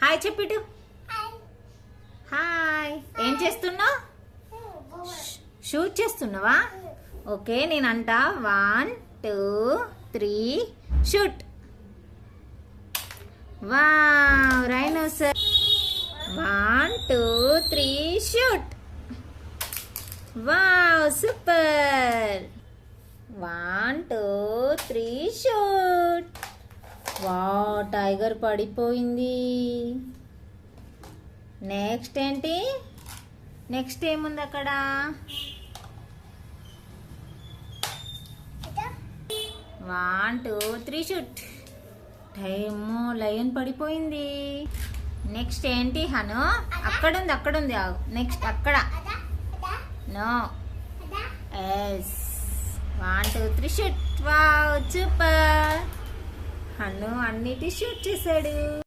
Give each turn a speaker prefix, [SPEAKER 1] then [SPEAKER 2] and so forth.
[SPEAKER 1] Hi చెప్పిటు. Hi. ఏం చేస్తున్నావు? Shoot చేస్తున్నావా? ఓకే, నేనంట 1 2 3 shoot. Wow, rhinoceros. 1 2 3 shoot. Wow, super. 1 2 3 shoot. Wow, tiger పడిపోయింది. నెక్స్ట్ ఏంటి? నెక్స్ట్ ఏముంది అక్కడ? 1 2 3 షూట్. టైమో, లయన్ పడిపోయింది. నెక్స్ట్ ఏంటి హను? అక్కడుంది. నెక్స్ట్ అక్కడ. No. Yes. 1 2 3 shoot. Wow, super. Hanu అన్నిటి షూట్ చేశాడు.